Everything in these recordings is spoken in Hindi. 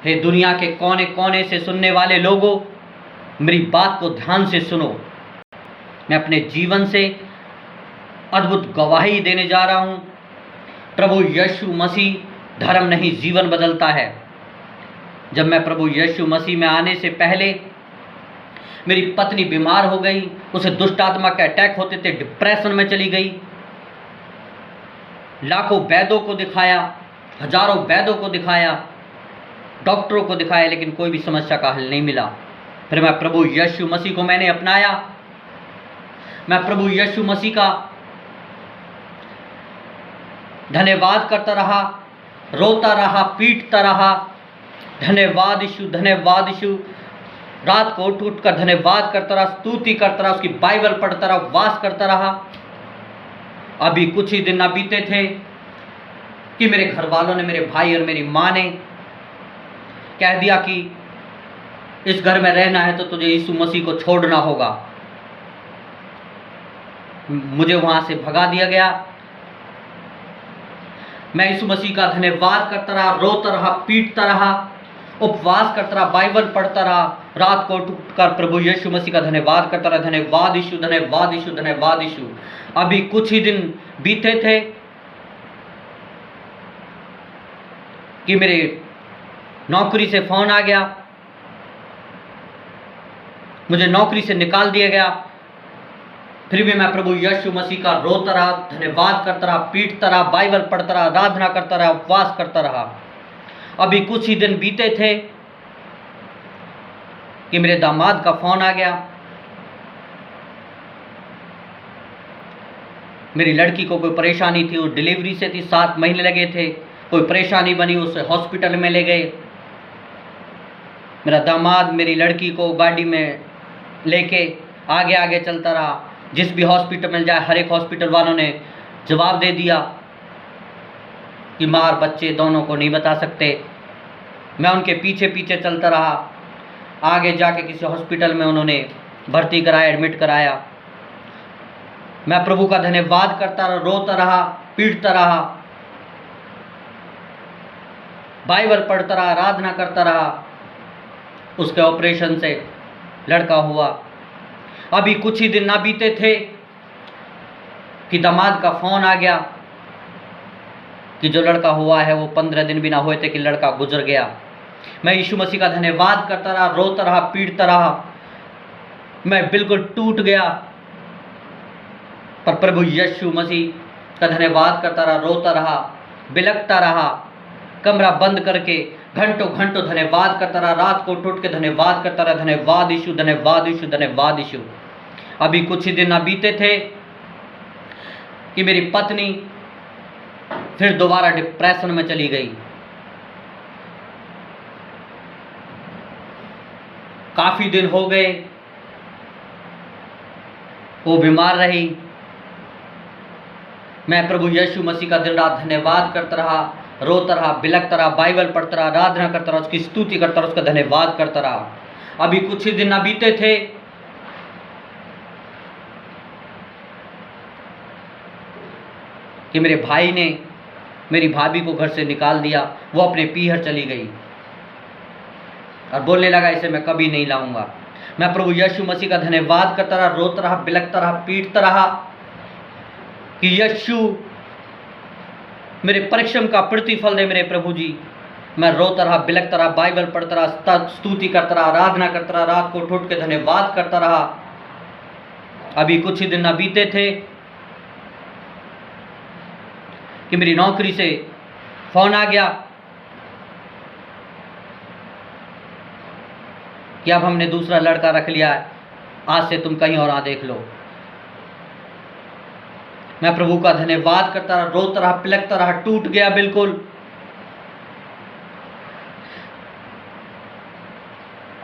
हे दुनिया के कोने कोने से सुनने वाले लोगों, मेरी बात को ध्यान से सुनो। मैं अपने जीवन से अद्भुत गवाही देने जा रहा हूँ। प्रभु यीशु मसीह धर्म नहीं जीवन बदलता है। जब मैं प्रभु यीशु मसीह में आने से पहले मेरी पत्नी बीमार हो गई, उसे दुष्ट आत्मा के अटैक होते थे, डिप्रेशन में चली गई। लाखों वैद्यों को दिखाया, हजारों वैद्यों को दिखाया, डॉक्टरों को दिखाया, लेकिन कोई भी समस्या का हल नहीं मिला। फिर मैं प्रभु यीशु मसीह को मैंने अपनाया। मैं प्रभु यीशु मसीह का धन्यवाद करता रहा, रोता रहा, पीटता रहा, धन्यवाद यीशु, धन्यवाद यीशु। रात को उठ उठ कर धन्यवाद करता रहा, स्तुति करता रहा, उसकी बाइबल पढ़ता रहा, उपवास करता रहा। अभी कुछ ही दिन ना बीते थे कि मेरे घर वालों ने, मेरे भाई और मेरी माँ ने कह दिया कि इस घर में रहना है तो तुझे यीशु मसीह को छोड़ना होगा। मुझे वहां से भगा दिया गया। मैं यीशु मसीह का धन्यवाद करता रहा, रोता रहा, पीटता रहा, उपवास करता रहा, बाइबल पढ़ता रहा, रात को उठकर प्रभु यीशु मसीह का धन्यवाद करता रहा, धन्यवाद यीशु, धन्यवाद यीशु, धन्यवाद यीशु। अभी कुछ ही दिन बीते थे कि मेरे नौकरी से फोन आ गया, मुझे नौकरी से निकाल दिया गया। फिर भी मैं प्रभु यीशु मसीह का रोता रहा, धन्यवाद करता रहा, पीटता रहा, बाइबल पढ़ता रहा, आराधना करता रहा, उपवास करता रहा। अभी कुछ ही दिन बीते थे कि मेरे दामाद का फोन आ गया। मेरी लड़की को कोई परेशानी थी, वो डिलीवरी से थी, 7 महीने लगे थे, कोई परेशानी बनी, उसे हॉस्पिटल में ले गए। मेरा दामाद मेरी लड़की को गाड़ी में लेके आगे आगे चलता रहा। जिस भी हॉस्पिटल में जाए, हर एक हॉस्पिटल वालों ने जवाब दे दिया कि माँ और बच्चे दोनों को नहीं बता सकते। मैं उनके पीछे पीछे चलता रहा। आगे जाके किसी हॉस्पिटल में उन्होंने भर्ती कराया, एडमिट कराया। मैं प्रभु का धन्यवाद करता रहा, रोता रहा, पीटता रहा, बाइबल पढ़ता रहा, आराधना करता रहा। उसके ऑपरेशन से लड़का हुआ। अभी कुछ ही दिन ना बीते थे कि दामाद का फोन आ गया कि जो लड़का हुआ है वो 15 दिन भी ना हुए थे कि लड़का गुजर गया। मैं यीशु मसीह का धन्यवाद करता रहा, रोता रहा, पीटता रहा। मैं बिल्कुल टूट गया, पर प्रभु यीशु मसीह का धन्यवाद करता रहा, रोता रहा, बिलखता रहा, कमरा बंद करके घंटों घंटों धन्यवाद करता रहा। रात को उठ के धन्यवाद करता रहा, धन्यवाद यीशु, धन्यवाद यीशु, धन्यवाद यीशु। अभी कुछ ही दिन ना बीते थे कि मेरी पत्नी फिर दोबारा डिप्रेशन में चली गई। काफी दिन हो गए वो बीमार रही। मैं प्रभु यीशु मसीह का दिन रात धन्यवाद करता रहा, रोता रहा, बिलखता रहा, बाइबल पढ़ता रहा, आराधना करता रहा, उसकी स्तुति करता रहा, उसका धन्यवाद करता रहा। अभी कुछ ही दिन ना बीते थे कि मेरे भाई ने मेरी भाभी को घर से निकाल दिया। वो अपने पीहर चली गई और बोलने लगा, इसे मैं कभी नहीं लाऊंगा। मैं प्रभु यीशु मसीह का धन्यवाद करता रहा, रोता रहा, बिलखता रहा, पीटता रहा कि यीशु मेरे परिश्रम का प्रतिफल दे मेरे प्रभु जी। मैं रोता रहा, बिलखता रहा, बाइबल पढ़ता रहा, स्तुति करता रहा, आराधना करता रहा, रात को उठ के धन्यवाद करता रहा। अभी कुछ ही दिन ना बीते थे कि मेरी नौकरी से फोन आ गया कि अब हमने दूसरा लड़का रख लिया है, आज से तुम कहीं और आ देख लो। मैं प्रभु का धन्यवाद करता रहा, रोता रहा, पिलकता रहा, टूट गया बिल्कुल।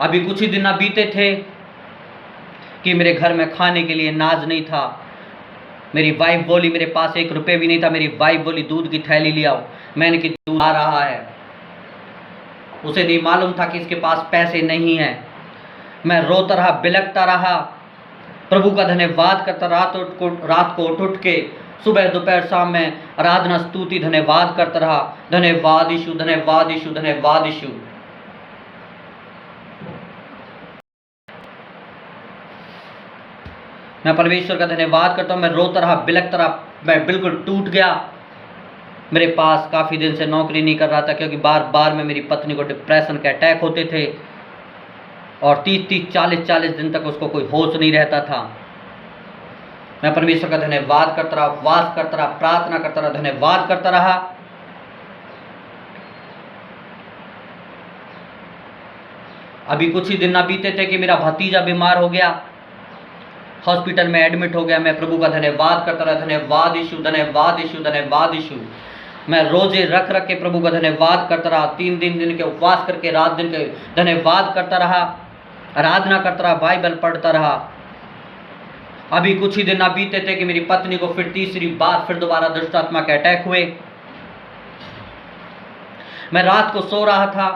अभी कुछ ही दिन ना बीते थे कि मेरे घर में खाने के लिए अनाज नहीं था। मेरी वाइफ बोली, मेरे पास 1 रुपये भी नहीं था। मेरी वाइफ बोली, दूध की थैली ले आओ। मैंने कि दूध आ रहा है। उसे नहीं मालूम था कि इसके पास पैसे नहीं हैं। मैं रोता रहा, बिलखता रहा, प्रभु का धन्यवाद करता। रात को उठ के सुबह दोपहर शाम में आराधना स्तुति धन्यवाद करता रहा। धन्यवाद यीशु, धन्यवाद यीशु, धन्यवाद यीशु। मैं परमेश्वर का धन्यवाद करता हूँ। मैं रोता रहा, बिलखता रहा, मैं बिल्कुल टूट गया। मेरे पास काफ़ी दिन से नौकरी नहीं कर रहा था, क्योंकि बार बार में मेरी पत्नी को डिप्रेशन के अटैक होते थे और 30-30, 40-40 दिन तक उसको कोई होश नहीं रहता था। मैं परमेश्वर का धन्यवाद करता रहा, उपवास करता रहा, प्रार्थना करता रहा, धन्यवाद करता रहा। अभी कुछ ही दिन ना बीते थे कि मेरा भतीजा बीमार हो गया, हॉस्पिटल में एडमिट हो गया। मैं प्रभु का धन्यवाद करता रहा, धन्यवाद यीशु, धन्यवाद यीशु, धन्यवाद यीशु। मैं रोजे रख रख के प्रभु का धन्यवाद करता रहा, 3 दिन के उपवास करके रात दिन के धन्यवाद करता रहा, आराधना करता रहा, बाइबल पढ़ता रहा। अभी कुछ ही दिन ना बीते थे कि मेरी पत्नी को फिर तीसरी बार फिर दोबारा दुष्ट आत्मा के अटैक हुए। मैं रात को सो रहा था,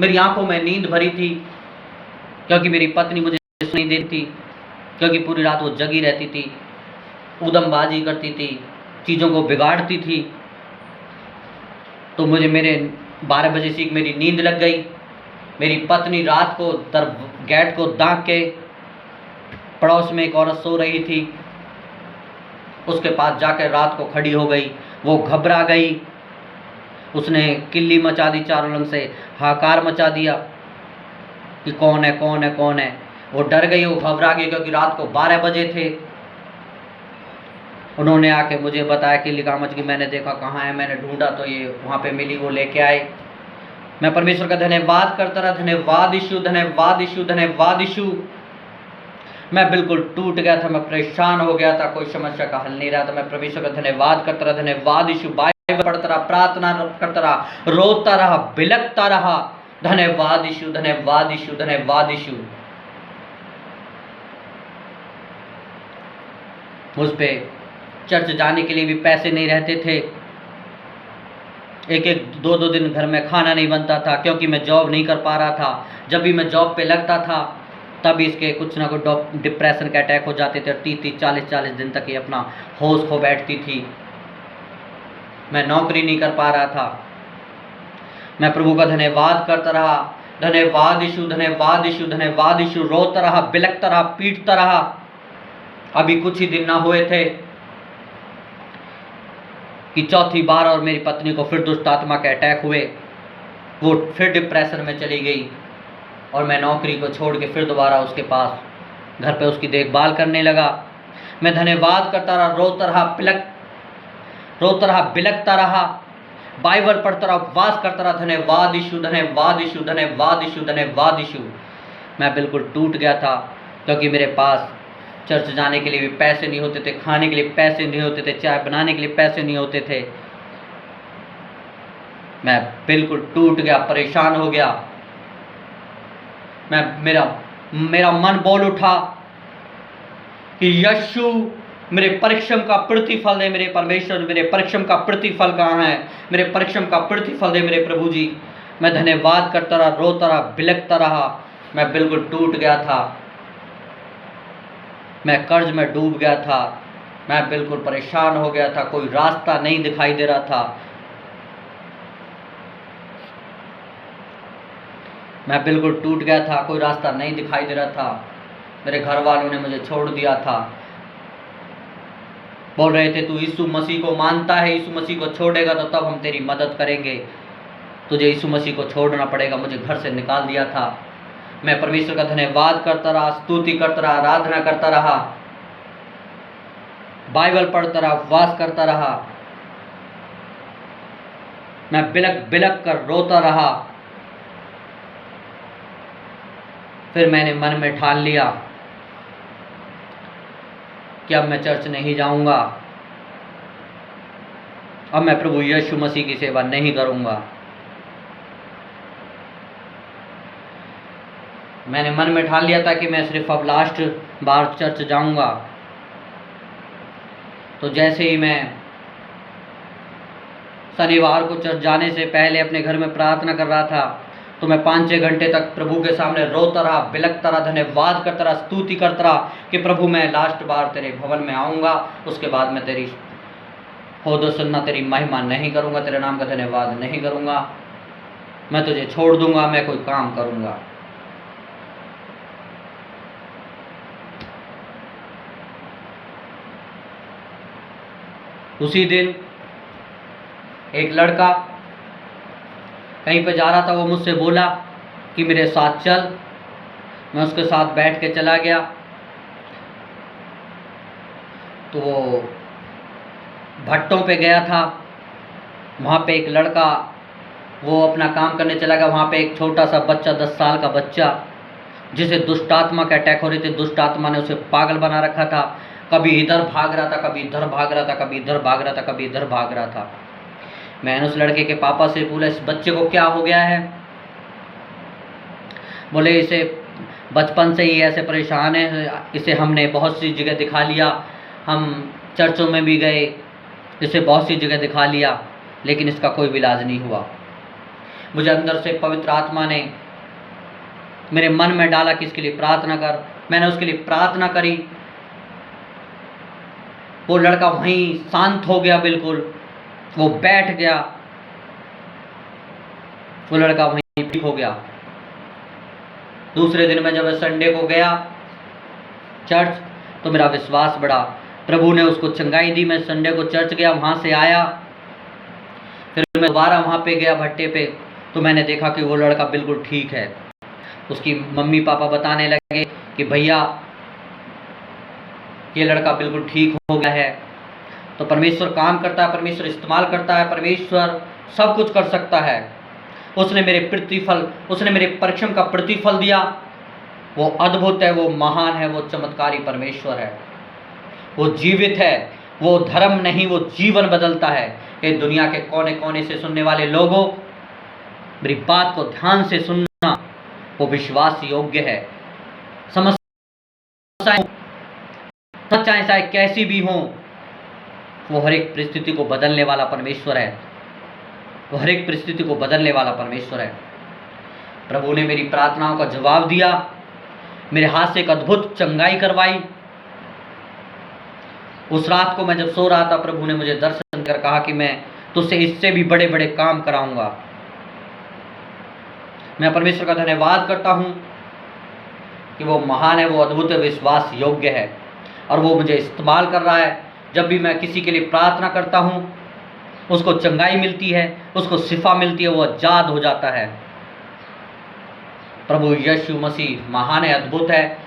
मेरी आंखों में नींद भरी थी, क्योंकि मेरी पत्नी मुझे नहीं देती थी, क्योंकि पूरी रात वो जगी रहती थी, उदमबाजी करती थी, चीज़ों को बिगाड़ती थी। तो मुझे मेरे 12 बजे से मेरी नींद लग गई। मेरी पत्नी रात को गेट को दाग के, पड़ोस में एक औरत सो रही थी, उसके पास जाकर रात को खड़ी हो गई। वो घबरा गई, उसने किल्ली मचा दी, चारों रंग से हाहाकार मचा दिया कि कौन है, कौन है, कौन है। वो डर गई, वो घबरा गई, क्योंकि रात को 12 बजे थे। उन्होंने आके मुझे बताया कि लिकामच की मैंने देखा, कहाँ है, मैंने ढूंढा तो ये वहाँ पे मिली, वो लेके आए। मैं परमेश्वर का धन्यवाद करता रहा, धन्यवाद यीशु, धन्यवाद यीशु, धन्यवाद यीशु। मैं बिल्कुल टूट गया था, मैं परेशान हो गया था, कोई समस्या का हल नहीं रहा था। मैं परमेश्वर का धन्यवाद करता रहा, धन्यवाद यीशु, बाइबल पढ़ता रहा, प्रार्थना करता रहा, रोता रहा, बिलखता रहा, धन्यवाद यीशु, धन्यवाद यीशु, धन्यवाद यीशु। मुझ पे चर्च जाने के लिए भी पैसे नहीं रहते थे। एक 2 दिन घर में खाना नहीं बनता था, क्योंकि मैं जॉब नहीं कर पा रहा था। जब भी मैं जॉब पे लगता था तब इसके कुछ ना कुछ डिप्रेशन के अटैक हो जाते थे और 30-30, 40-40 दिन तक ये अपना होश खो बैठती थी। मैं नौकरी नहीं कर पा रहा था। मैं प्रभु का धन्यवाद करता रहा, धन्यवाद यीशु, धन्यवाद यीशु, धन्यवाद यीशु। रोता रहा, बिलखता रहा, पीटता रहा। अभी कुछ ही दिन ना हुए थे कि चौथी बार और मेरी पत्नी को फिर दुष्ट आत्मा के अटैक हुए। वो फिर डिप्रेशन में चली गई और मैं नौकरी को छोड़ के फिर दोबारा उसके पास घर पे उसकी देखभाल करने लगा। मैं धन्यवाद करता रहा, रोता रहा, बिलखता रहा, बाइबल पढ़ता रहा, उपवास करता रहा, धन्यवाद यीशु, धन्यवाद यीशु, धन्यवाद यीशु, धन्यवाद यीशु। मैं बिल्कुल टूट गया था, क्योंकि मेरे पास चर्च जाने के लिए भी पैसे नहीं होते थे, खाने के लिए पैसे नहीं होते थे, चाय बनाने के लिए पैसे नहीं होते थे। मैं बिल्कुल टूट गया, परेशान हो गया। मेरा मन बोल उठा कि यीशु मेरे परिश्रम का प्रतिफल दे, मेरे परमेश्वर, मेरे परिश्रम का प्रतिफल कहाँ है, मेरे परिश्रम का प्रतिफल दे मेरे प्रभु जी। मैं धन्यवाद करता रहा, रोता रहा, बिलखता रहा। मैं बिल्कुल टूट गया था, मैं कर्ज में डूब गया था, मैं बिल्कुल परेशान हो गया था, कोई रास्ता नहीं दिखाई दे रहा था। मैं बिल्कुल टूट गया था, कोई रास्ता नहीं दिखाई दे रहा था। मेरे घर वालों ने मुझे छोड़ दिया था, बोल रहे थे तू यीशु मसीह को मानता है, यीशु मसीह को छोड़ेगा तो तब हम तेरी मदद करेंगे, तुझे यीशु मसीह को छोड़ना पड़ेगा। मुझे घर से निकाल दिया था। मैं परमेश्वर का धन्यवाद करता रहा, स्तुति करता रहा, आराधना करता रहा, बाइबल पढ़ता रहा, उपवास करता रहा। मैं बिलख कर रोता रहा। फिर मैंने मन में ठान लिया कि अब मैं चर्च नहीं जाऊंगा, अब मैं प्रभु यीशु मसीह की सेवा नहीं करूंगा। मैंने मन में ठान लिया था कि मैं सिर्फ अब लास्ट बार चर्च जाऊंगा। तो जैसे ही मैं शनिवार को चर्च जाने से पहले अपने घर में प्रार्थना कर रहा था, तो मैं 5-6 घंटे तक प्रभु के सामने रोता रहा, बिलखता रहा, धन्यवाद करता रहा, स्तुति करता रहा कि प्रभु मैं लास्ट बार तेरे भवन में आऊँगा, उसके बाद मैं तेरी होदो सुनना, तेरी महिमा नहीं करूँगा, तेरे नाम का धन्यवाद नहीं करूँगा, मैं तुझे छोड़ दूँगा, मैं कोई काम करूँगा। उसी दिन एक लड़का कहीं पे जा रहा था, वो मुझसे बोला कि मेरे साथ चल। मैं उसके साथ बैठ के चला गया। तो वो भट्टों पे गया था। वहाँ पे एक लड़का वो अपना काम करने चला गया। वहाँ पे एक छोटा सा बच्चा, 10 साल का बच्चा, जिसे दुष्ट आत्मा का अटैक हो रही थी। दुष्ट आत्मा ने उसे पागल बना रखा था। कभी इधर भाग रहा था, कभी इधर भाग रहा था, कभी इधर भाग रहा था, कभी इधर भाग रहा था। मैंने उस लड़के के पापा से पूछा, इस बच्चे को क्या हो गया है? बोले इसे बचपन से ही ऐसे परेशान है, इसे हमने बहुत सी जगह दिखा लिया, हम चर्चों में भी गए, इसे बहुत सी जगह दिखा लिया, लेकिन इसका कोई इलाज नहीं हुआ। मुझे अंदर से पवित्र आत्मा ने मेरे मन में डाला कि इसके लिए प्रार्थना कर। मैंने उसके लिए प्रार्थना करी। वो लड़का वहीं शांत हो गया, बिल्कुल वो बैठ गया, वो लड़का वहीं ठीक हो गया। दूसरे दिन मैं जब संडे को गया चर्च, तो मेरा विश्वास बढ़ा। प्रभु ने उसको चंगाई दी। मैं संडे को चर्च गया, वहाँ से आया, फिर मैं दोबारा वहाँ पे गया भट्टे पे, तो मैंने देखा कि वो लड़का बिल्कुल ठीक है। उसकी मम्मी पापा बताने लगे कि भैया ये लड़का बिल्कुल ठीक हो गया है। तो परमेश्वर काम करता है, परमेश्वर इस्तेमाल करता है, परमेश्वर सब कुछ कर सकता है। उसने मेरे परिश्रम का प्रतिफल दिया। वो अद्भुत है, वो महान है, वो चमत्कारी परमेश्वर है, वो जीवित है, वो धर्म नहीं, वो जीवन बदलता है। ये दुनिया के कोने कोने से सुनने वाले लोगों, मेरी बात को ध्यान से सुनना, वो विश्वास योग्य है। समस्याएं चाहे कैसी भी हों, वो हर एक परिस्थिति को बदलने वाला परमेश्वर है। वो हर एक परिस्थिति को बदलने वाला परमेश्वर है। प्रभु ने मेरी प्रार्थनाओं का जवाब दिया। मेरे हाथ से एक अद्भुत चंगाई करवाई। उस रात को मैं जब सो रहा था, प्रभु ने मुझे दर्शन कर कहा कि मैं तुझसे इससे भी बड़े बड़े काम कराऊंगा। मैं परमेश्वर का धन्यवाद करता हूं कि वो महान है, वो अद्भुत है, विश्वास योग्य है, और वो मुझे इस्तेमाल कर रहा है। जब भी मैं किसी के लिए प्रार्थना करता हूं, उसको चंगाई मिलती है, उसको शिफा मिलती है, वो आजाद हो जाता है। प्रभु यीशु मसीह महान है, अद्भुत है,